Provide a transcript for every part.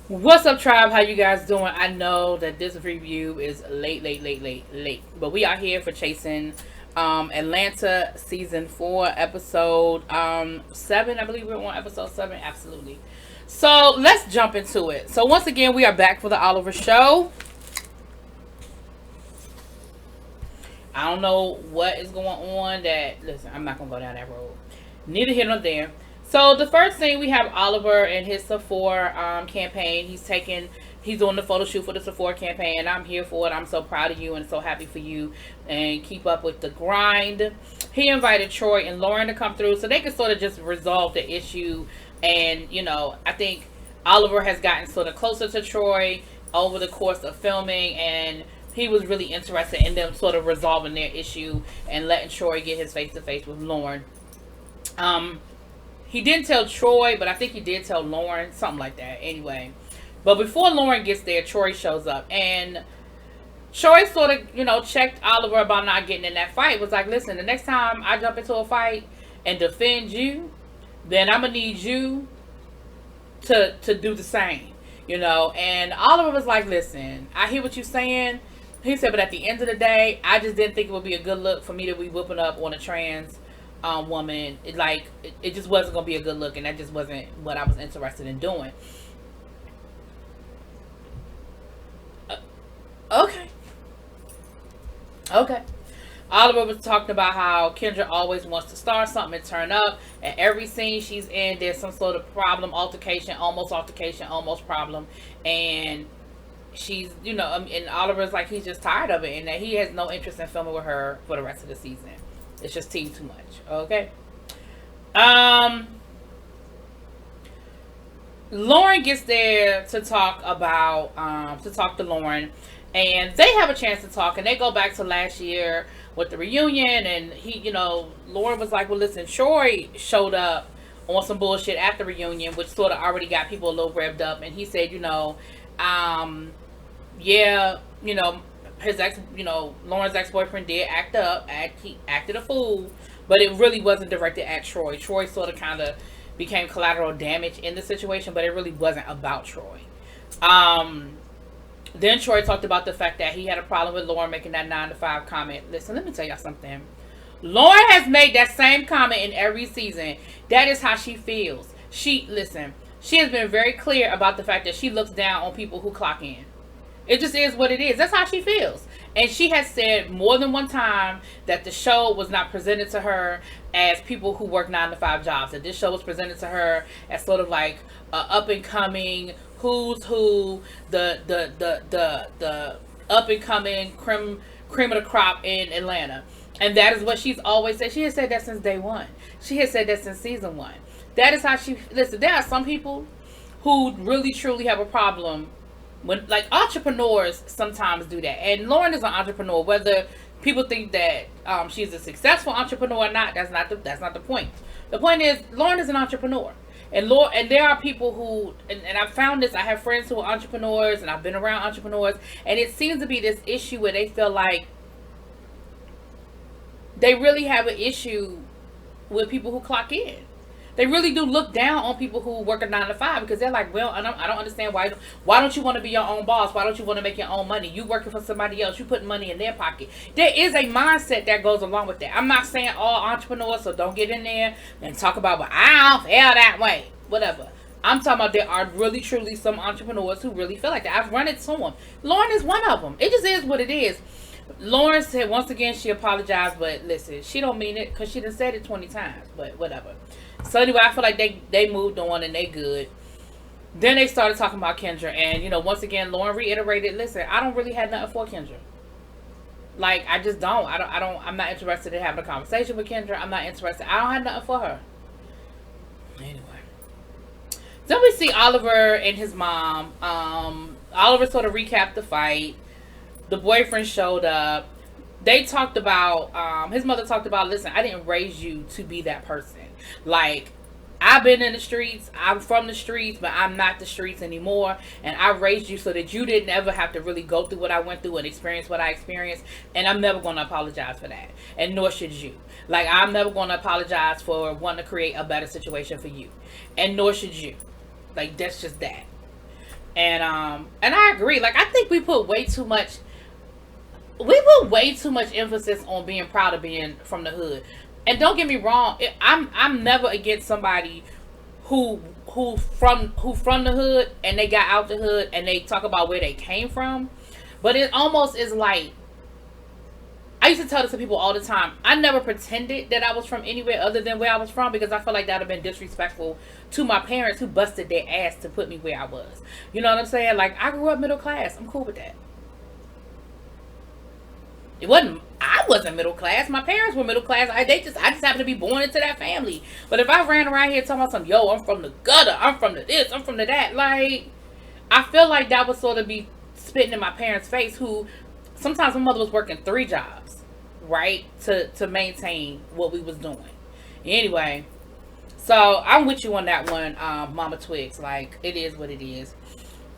What's up, tribe? How you guys doing? I know that this review is late, but we are here for chasing Atlanta season 4, episode 7. I believe we're on episode 7. Absolutely. So let's jump into it. So once again, we are back for the Oliver show. I don't know what is going on. Listen, I'm not gonna go down that road. Neither here nor there. So the first thing, we have Oliver and his Sephora campaign. He's doing the photo shoot for the Sephora campaign, and I'm here for it. I'm so proud of you and so happy for you, and keep up with the grind. He invited Troy and Lauren to come through so they could sort of just resolve the issue. And I think Oliver has gotten sort of closer to Troy over the course of filming, and he was really interested in them sort of resolving their issue and letting Troy get his face to face with Lauren. He didn't tell Troy, but I think he did tell Lauren, something like that. Anyway, but before Lauren gets there, Troy shows up, and Troy sort of, checked Oliver about not getting in that fight. Was like, listen, the next time I jump into a fight and defend you, then I'm gonna need you to do the same, And Oliver was like, listen, I hear what you're saying. He said, but at the end of the day, I just didn't think it would be a good look for me to be whooping up on a trans woman. It just wasn't gonna be a good look, and that just wasn't what I was interested in doing. Okay. Oliver was talking about how Kendra always wants to start something and turn up. At every scene she's in, there's some sort of problem, altercation, almost problem, and she's, and Oliver's like, he's just tired of it, and that he has no interest in filming with her for the rest of the season. It's just too much. Okay. Lauren gets there to talk to Lauren, and they have a chance to talk, and they go back to last year with the reunion, and Lauren was like, well, listen, Troy showed up on some bullshit at the reunion, which sort of already got people a little revved up, and he said, his Lauren's ex-boyfriend did act up. He acted a fool, but it really wasn't directed at Troy. Troy sort of kind of became collateral damage in the situation, but it really wasn't about Troy. Then Troy talked about the fact that he had a problem with Lauren making that 9 to 5 comment. Listen, let me tell y'all something. Lauren has made that same comment in every season. That is how she feels. She has been very clear about the fact that she looks down on people who clock in. It just is what it is. That's how she feels. And she has said more than one time that the show was not presented to her as people who work 9 to 5 jobs. That this show was presented to her as sort of like up and coming who's who, the up and coming cream of the crop in Atlanta. And that is what she's always said. She has said that since day one. She has said that since season 1. That is how she, listen, there are some people who really truly have a problem when, like, entrepreneurs sometimes do that. And Lauren is an entrepreneur. Whether people think that she's a successful entrepreneur or not, that's not the point. The point is, Lauren is an entrepreneur. And there are people who, and I've found this, I have friends who are entrepreneurs, and I've been around entrepreneurs, and it seems to be this issue where they feel like they really have an issue with people who clock in. They really do look down on people who work a 9 to 5, because they're like, well, I don't understand why don't you want to be your own boss? Why don't you want to make your own money? You working for somebody else. You putting money in their pocket. There is a mindset that goes along with that. I'm not saying all entrepreneurs, so don't get in there and talk about, well, I don't feel that way. Whatever. I'm talking about there are really, truly some entrepreneurs who really feel like that. I've run into someone. Lauren is one of them. It just is what it is. Lauren said once again she apologized, but listen, she don't mean it because she done said it 20 times, but whatever. So anyway, I feel like they moved on and they good. Then they started talking about Kendra, and once again Lauren reiterated, listen, I don't really have nothing for Kendra. Like, I just don't. I'm not interested in having a conversation with Kendra. I'm not interested. I don't have nothing for her. Anyway. Then we see Oliver and his mom. Oliver sort of recapped the fight. The boyfriend showed up. They talked about, his mother talked about, listen, I didn't raise you to be that person. Like, I've been in the streets. I'm from the streets, but I'm not the streets anymore. And I raised you so that you didn't ever have to really go through what I went through and experience what I experienced. And I'm never going to apologize for that. And nor should you. Like, I'm never going to apologize for wanting to create a better situation for you. And nor should you. Like, that's just that. And I agree. Like, I think we put way too much emphasis on being proud of being from the hood. And don't get me wrong, I'm never against somebody who from the hood and they got out the hood and they talk about where they came from. But it almost is like, I used to tell this to people all the time. I never pretended that I was from anywhere other than where I was from, because I felt like that would have been disrespectful to my parents who busted their ass to put me where I was. You know what I'm saying? Like, I grew up middle class. I'm cool with that. I wasn't middle class. My parents were middle class. I just happened to be born into that family. But if I ran around here talking about some, yo, I'm from the gutter, I'm from the this, I'm from the that, like, I feel like that would sort of be spitting in my parents' face, who sometimes my mother was working 3 jobs, right, to maintain what we was doing. Anyway, so I'm with you on that one, Mama Twixt. Like, it is what it is.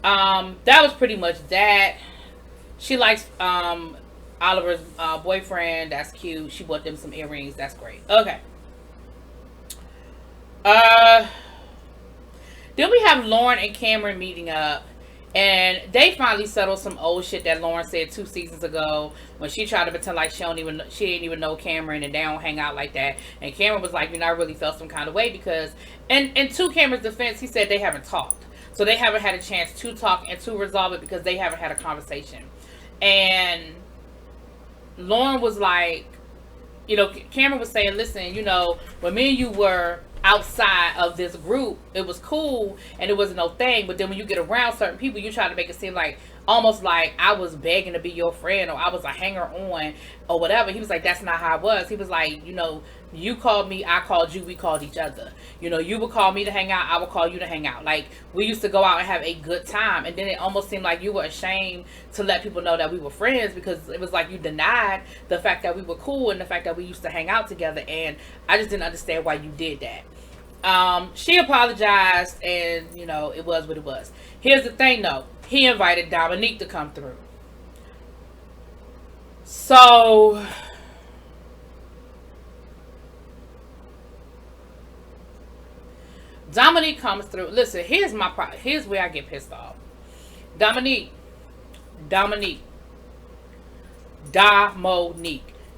That was pretty much that. She likes Oliver's boyfriend. That's cute. She bought them some earrings. That's great. Okay. Then we have Lauren and Cameron meeting up, and they finally settled some old shit that Lauren said 2 seasons ago when she tried to pretend like she didn't even know Cameron, and they don't hang out like that. And Cameron was like, I really felt some kind of way because, and to Cameron's defense, he said they haven't talked. So they haven't had a chance to talk and to resolve it because they haven't had a conversation. And Lauren was like, Cameron was saying, listen, when me and you were outside of this group, it was cool and it wasn't no thing. But then when you get around certain people, you try to make it seem like almost like I was begging to be your friend, or I was a hanger on, or whatever. He was like, that's not how it was. He was like, you called me, I called you, we called each other. You would call me to hang out, I would call you to hang out. Like, we used to go out and have a good time. And then it almost seemed like you were ashamed to let people know that we were friends, because it was like you denied the fact that we were cool and the fact that we used to hang out together. And I just didn't understand why you did that. She apologized, and it was what it was. Here's the thing though, he invited Dominique to come through. So Dominique comes through. Listen, here's where I get pissed off. Dominique,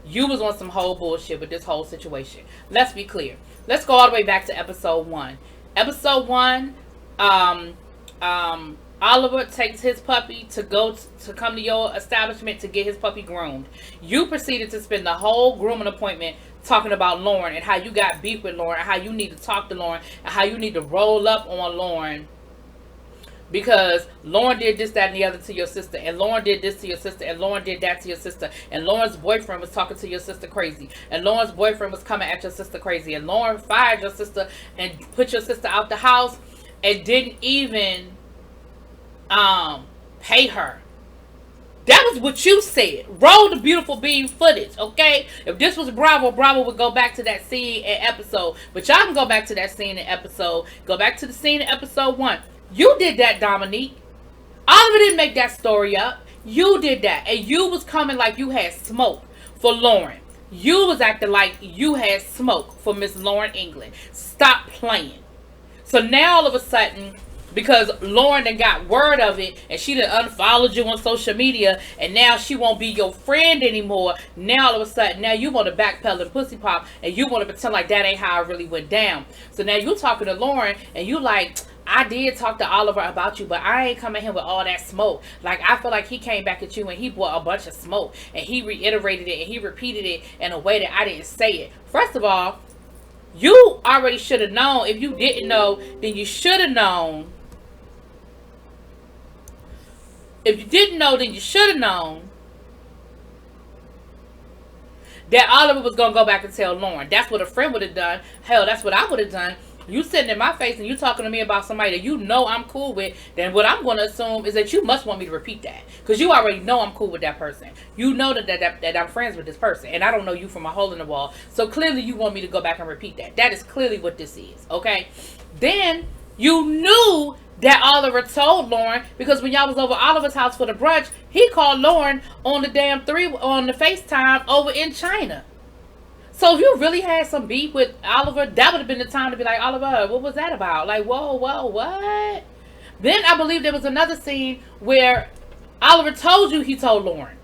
you was on some whole bullshit with this whole situation. Let's be clear. Let's go all the way back to episode 1. Episode 1, Oliver takes his puppy to come to your establishment to get his puppy groomed. You proceeded to spend the whole grooming appointment talking about Lauren and how you got beef with Lauren and how you need to talk to Lauren and how you need to roll up on Lauren because Lauren did this, that, and the other to your sister, and Lauren did this to your sister, and Lauren did that to your sister, and Lauren's boyfriend was talking to your sister crazy, and Lauren's boyfriend was coming at your sister crazy, and Lauren fired your sister and put your sister out the house and didn't even pay her. That was what you said. Roll the beautiful beam footage, okay? If this was Bravo would go back to that scene in episode. But y'all can go back to that scene in episode. Go back to the scene in episode 1. You did that, Dominique. Oliver didn't make that story up. You did that. And you was coming like you had smoke for Lauren. You was acting like you had smoke for Miss Lauren England. Stop playing. So now all of a sudden, because Lauren done got word of it and she done unfollowed you on social media and now she won't be your friend anymore. Now all of a sudden, now you want to backpedal and pussy pop and you want to pretend like that ain't how it really went down. So now you talking to Lauren and you like, I did talk to Oliver about you, but I ain't coming here with all that smoke. Like, I feel like he came back at you and he brought a bunch of smoke and he reiterated it and he repeated it in a way that I didn't say it. First of all, you already should have known. If you didn't know, then you should have known. If you didn't know, then you should have known that Oliver was going to go back and tell Lauren. That's what a friend would have done. Hell, that's what I would have done. You sitting in my face and you talking to me about somebody that you know I'm cool with, then what I'm going to assume is that you must want me to repeat that. Because you already know I'm cool with that person. You know that I'm friends with this person. And I don't know you from a hole in the wall. So clearly you want me to go back and repeat that. That is clearly what this is. Okay? Then you knew that Oliver told Lauren, because when y'all was over Oliver's house for the brunch, he called Lauren on the on the FaceTime over in China. So if you really had some beef with Oliver, that would have been the time to be like, Oliver, what was that about? Like, whoa, what? Then I believe there was another scene where Oliver told you he told Lauren.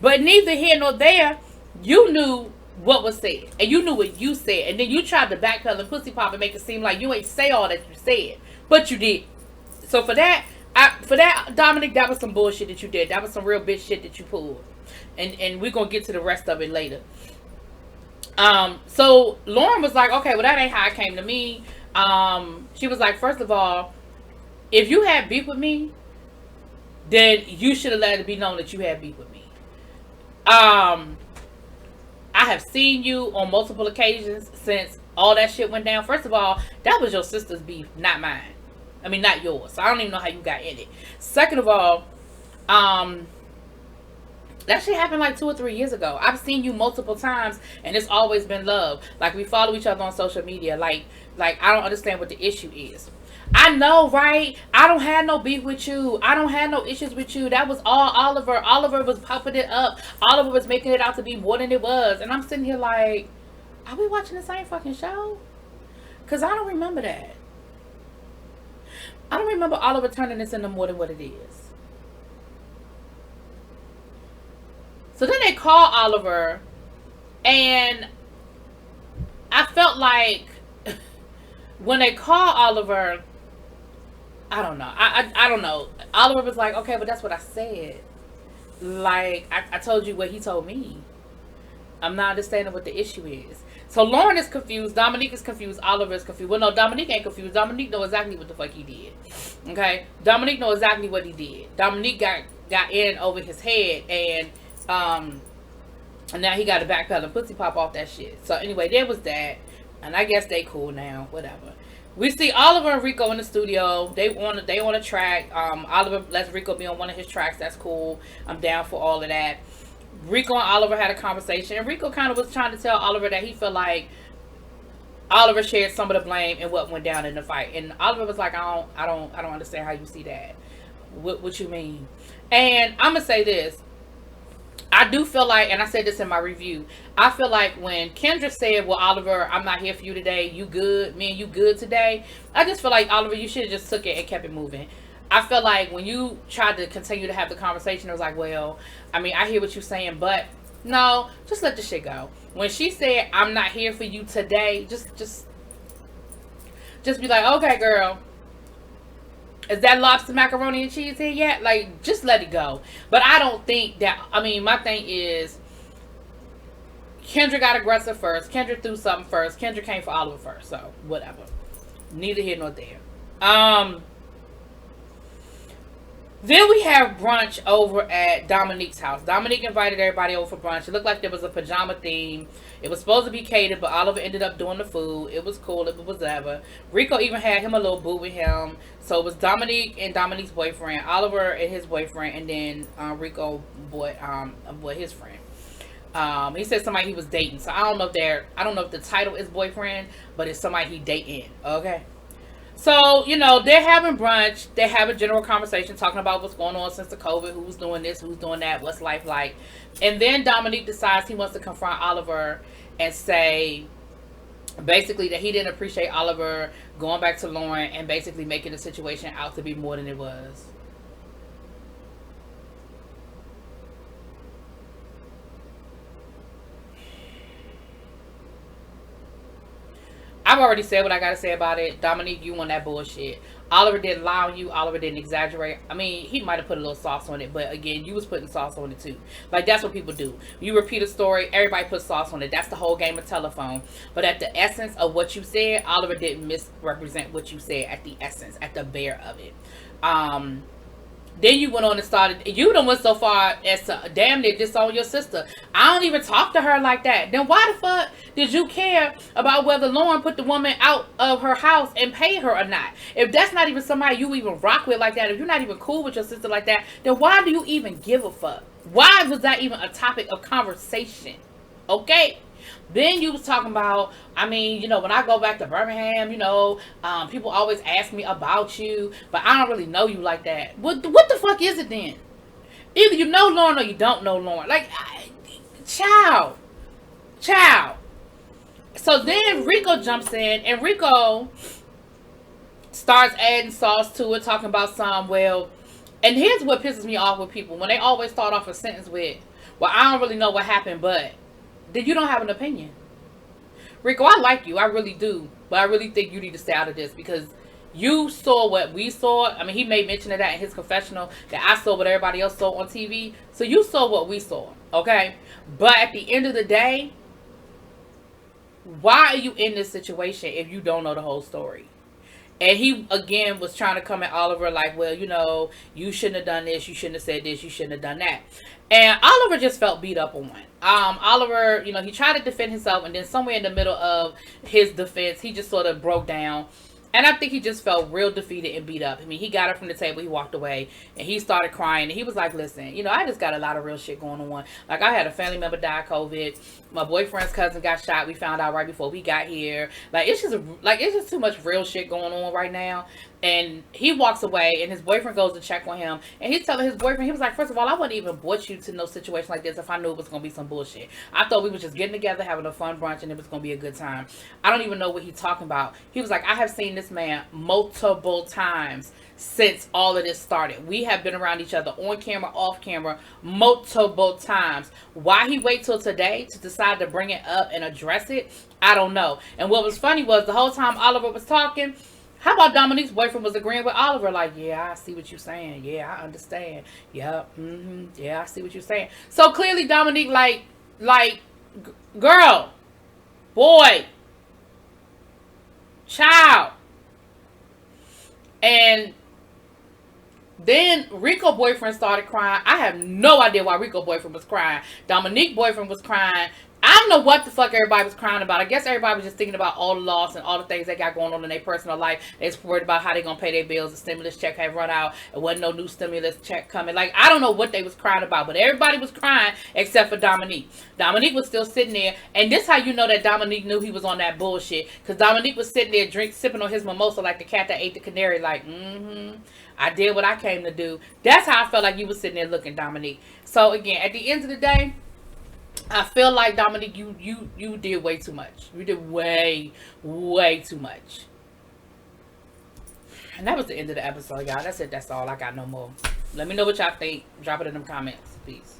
But neither here nor there, you knew what was said. And you knew what you said. And then you tried to backpedal and pussy pop and make it seem like you ain't say all that you said. But you did. So for that, Dominic, that was some bullshit that you did. That was some real bitch shit that you pulled. And we're going to get to the rest of it later. So Lauren was like, okay, well, that ain't how it came to me. She was like, first of all, if you had beef with me, then you should have let it be known that you had beef with me. I have seen you on multiple occasions since all that shit went down. First of all, that was your sister's beef, not mine. I mean, not yours. So I don't even know how you got in it. Second of all, that shit happened like 2 or 3 years ago. I've seen you multiple times, and it's always been love. Like, we follow each other on social media. Like I don't understand what the issue is. I know, right? I don't have no beef with you. I don't have no issues with you. That was all Oliver. Oliver was pumping it up. Oliver was making it out to be more than it was. And I'm sitting here like, are we watching the same fucking show? Because I don't remember that. I don't remember Oliver turning this into more than what it is. So then they call Oliver, and I felt like when they call Oliver, I don't know. I don't know. Oliver was like, okay, but that's what I said. Like, I told you what he told me. I'm not understanding what the issue is. So Lauren is confused. Dominique is confused. Oliver is confused. Well, no, Dominique ain't confused. Dominique know exactly what the fuck he did. Okay? Dominique know exactly what he did. Dominique got in over his head, and now he got to backpedal and pussy pop off that shit. So anyway, there was that. And I guess they cool now. Whatever. We see Oliver and Rico in the studio. They on a track. Oliver lets Rico be on one of his tracks. That's cool. I'm down for all of that. Rico and Oliver had a conversation, and Rico kind of was trying to tell Oliver that he felt like Oliver shared some of the blame in what went down in the fight. And Oliver was like, I don't understand how you see that. What you mean? And I'm gonna say this. I do feel like, and I said this in my review, I feel like when Kendra said, well, Oliver, I'm not here for you today. You good? Me and you good today? I just feel like, Oliver, you should have just took it and kept it moving. I feel like when you tried to continue to have the conversation, it was like, well, I mean, I hear what you're saying, but no, just let the shit go. When she said, I'm not here for you today, just be like, okay, girl. Is that lobster macaroni and cheese here yet? Like, just let it go. But I don't think that, I mean, my thing is, Kendra got aggressive first. Kendra threw something first. Kendra came for Oliver first. So, whatever. Neither here nor there. Then we have brunch over at Dominique's house. Dominique invited everybody over for brunch. It looked like there was a pajama theme. It was supposed to be catered, but Oliver ended up doing the food. It was cool. It was whatever. Rico even had him a little boo with him. So it was Dominique and Dominique's boyfriend, Oliver and his boyfriend, and then Rico his friend. He said somebody he was dating. So I don't know if the title is boyfriend, but it's somebody he dating. Okay. So, you know, they're having brunch. They're having general conversation, talking about what's going on since the COVID, who's doing this, who's doing that, what's life like. And then Dominique decides he wants to confront Oliver and say, basically, that he didn't appreciate Oliver going back to Lauren and basically making the situation out to be more than it was. I've already said what I gotta say about it. Dominique, you on that bullshit. Oliver didn't lie on you. Oliver didn't exaggerate. I mean, he might have put a little sauce on it, but again, you was putting sauce on it too. Like, that's what people do. You repeat a story, everybody puts sauce on it. That's the whole game of telephone. But at the essence of what you said, Oliver didn't misrepresent what you said at the essence, at the bare of it. Then you went on and started, you done went so far as to damn near disown your sister. I don't even talk to her like that. Then why the fuck did you care about whether Lauren put the woman out of her house and paid her or not? If that's not even somebody you even rock with like that, if you're not even cool with your sister like that, then why do you even give a fuck? Why was that even a topic of conversation? Okay? Then you was talking about, I mean, you know, when I go back to Birmingham, you know, people always ask me about you, but I don't really know you like that. What the fuck is it then? Either you know Lauren or you don't know Lauren. Like, child. So then Rico jumps in, and Rico starts adding sauce to it, talking about some, well, and here's what pisses me off with people. When they always start off a sentence with, well, I don't really know what happened, but then you don't have an opinion. Rico, I like you. I really do. But I really think you need to stay out of this because you saw what we saw. I mean, he made mention of that in his confessional, that I saw what everybody else saw on TV. So you saw what we saw, okay? But at the end of the day, why are you in this situation if you don't know the whole story? And he, again, was trying to come at Oliver like, well, you know, you shouldn't have done this. You shouldn't have said this. You shouldn't have done that. And Oliver just felt beat up on. Oliver, you know, he tried to defend himself. And then somewhere in the middle of his defense, he just sort of broke down. And I think he just felt real defeated and beat up. I mean, he got up from the table, he walked away, and he started crying. And he was like, listen, you know, I just got a lot of real shit going on. Like, I had a family member die of COVID. My boyfriend's cousin got shot. We found out right before we got here. Like, it's just too much real shit going on right now. And he walks away, and his boyfriend goes to check on him. And he's telling his boyfriend, he was like, first of all, I wouldn't even brought you to no situation like this if I knew it was going to be some bullshit. I thought we were just getting together, having a fun brunch, and it was going to be a good time. I don't even know what he's talking about. He was like, I have seen this man multiple times since all of this started. We have been around each other on camera, off camera, multiple times. Why he wait till today to decide to bring it up and address it, I don't know. And what was funny was the whole time Oliver was talking, how about Dominique's boyfriend was agreeing with Oliver? Like, yeah, I see what you're saying. Yeah, I understand. Yeah, yeah, I see what you're saying. So clearly Dominique, girl, boy, child. And then Rico boyfriend started crying. I have no idea why Rico boyfriend was crying. Dominique boyfriend was crying. I don't know what the fuck everybody was crying about. I guess everybody was just thinking about all the loss and all the things they got going on in their personal life. They was worried about how they gonna pay their bills. The stimulus check had run out. There wasn't no new stimulus check coming. Like, I don't know what they was crying about, but everybody was crying except for Dominique. Dominique was still sitting there, and this how you know that Dominique knew he was on that bullshit. Because Dominique was sitting there sipping on his mimosa like the cat that ate the canary. Like, I did what I came to do. That's how I felt like you was sitting there looking, Dominique. So again, at the end of the day, I feel like, Dominique, you did way too much. You did way too much. And that was the end of the episode, y'all. That's it. That's all. I got no more. Let me know what y'all think. Drop it in them comments. Peace.